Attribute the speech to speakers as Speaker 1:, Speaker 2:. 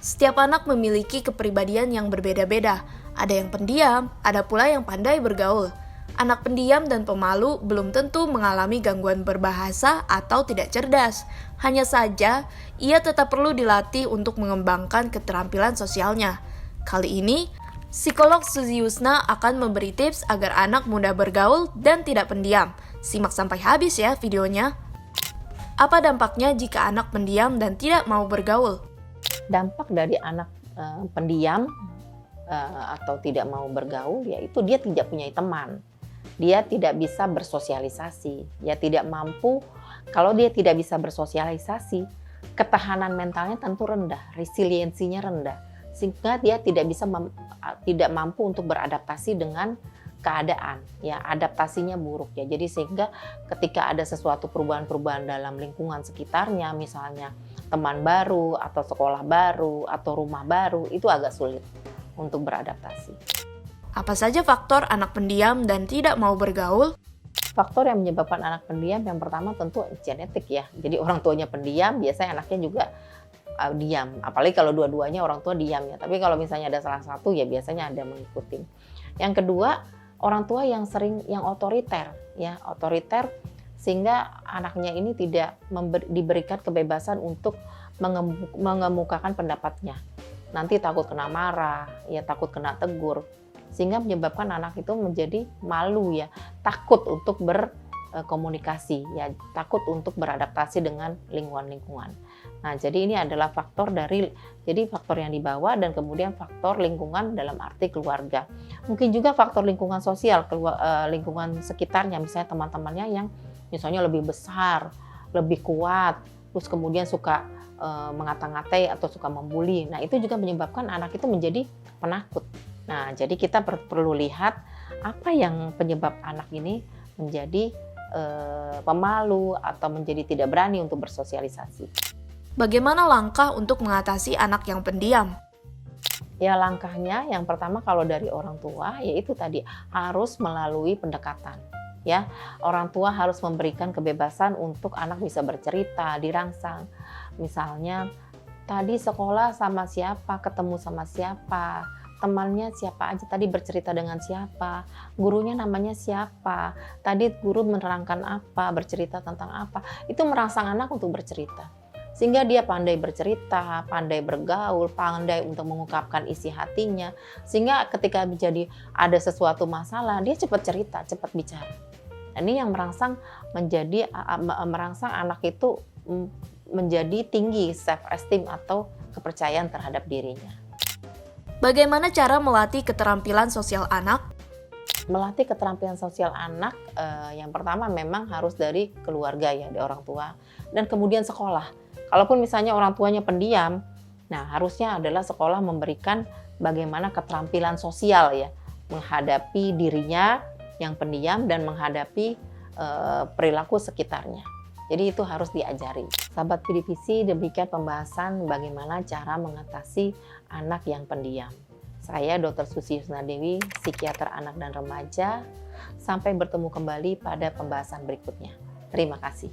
Speaker 1: Setiap anak memiliki kepribadian yang berbeda-beda. Ada yang pendiam, ada pula yang pandai bergaul. Anak pendiam dan pemalu belum tentu mengalami gangguan berbahasa atau tidak cerdas. Hanya saja, ia tetap perlu dilatih untuk mengembangkan keterampilan sosialnya. Kali ini, psikolog Suzy Yusna akan memberi tips agar anak mudah bergaul dan tidak pendiam. Simak sampai habis ya videonya. Apa dampaknya jika anak pendiam dan tidak mau bergaul?
Speaker 2: Dampak dari anak pendiam atau tidak mau bergaul, yaitu dia tidak punya teman. Dia tidak bisa bersosialisasi. Dia tidak mampu, kalau dia tidak bisa bersosialisasi, ketahanan mentalnya tentu rendah, resiliensinya rendah. Sehingga dia tidak mampu untuk beradaptasi dengan keadaan, ya adaptasinya buruk ya. Jadi sehingga ketika ada sesuatu perubahan-perubahan dalam lingkungan sekitarnya, misalnya teman baru atau sekolah baru atau rumah baru, itu agak sulit untuk beradaptasi.
Speaker 1: Apa saja faktor anak pendiam dan tidak mau bergaul?
Speaker 2: Faktor yang menyebabkan anak pendiam yang pertama tentu genetik ya. Jadi orang tuanya pendiam, biasanya anaknya juga diam. Apalagi kalau dua-duanya orang tua diam ya. Tapi kalau misalnya ada salah satu ya biasanya ada mengikuti. Yang kedua, orang tua yang otoriter ya, otoriter sehingga anaknya ini tidak diberikan kebebasan untuk mengemukakan pendapatnya. Nanti takut kena marah, ya takut kena tegur. Sehingga menyebabkan anak itu menjadi malu ya, takut untuk berkomunikasi ya, takut untuk beradaptasi dengan lingkungan-lingkungan. Nah, jadi ini adalah faktor yang dibawa dan kemudian faktor lingkungan dalam arti keluarga. Mungkin juga faktor lingkungan sosial, lingkungan sekitarnya, misalnya teman-temannya yang misalnya lebih besar, lebih kuat, terus kemudian suka mengata-ngatai atau suka membuli. Nah, itu juga menyebabkan anak itu menjadi penakut. Nah, jadi kita perlu lihat apa yang penyebab anak ini menjadi pemalu atau menjadi tidak berani untuk bersosialisasi.
Speaker 1: Bagaimana langkah untuk mengatasi anak yang pendiam?
Speaker 2: Ya, langkahnya yang pertama kalau dari orang tua yaitu tadi harus melalui pendekatan. Ya, orang tua harus memberikan kebebasan untuk anak bisa bercerita, dirangsang. Misalnya, tadi sekolah sama siapa, ketemu sama siapa, temannya siapa aja, tadi bercerita dengan siapa, gurunya namanya siapa, tadi guru menerangkan apa, bercerita tentang apa. Itu merangsang anak untuk bercerita. Sehingga dia pandai bercerita, pandai bergaul, pandai untuk mengungkapkan isi hatinya. Sehingga ketika ada sesuatu masalah, dia cepat cerita, cepat bicara. Ini yang merangsang anak itu menjadi tinggi self esteem atau kepercayaan terhadap dirinya.
Speaker 1: Bagaimana cara melatih keterampilan sosial anak?
Speaker 2: Melatih keterampilan sosial anak yang pertama memang harus dari keluarga ya, dari orang tua, dan kemudian sekolah. Kalaupun misalnya orang tuanya pendiam, nah harusnya adalah sekolah memberikan bagaimana keterampilan sosial ya, menghadapi dirinya yang pendiam dan menghadapi perilaku sekitarnya. Jadi itu harus diajari. Sahabat PDPC, demikian pembahasan bagaimana cara mengatasi anak yang pendiam. Saya Dr. Suzy Yusna Dewi, psikiater anak dan remaja. Sampai bertemu kembali pada pembahasan berikutnya. Terima kasih.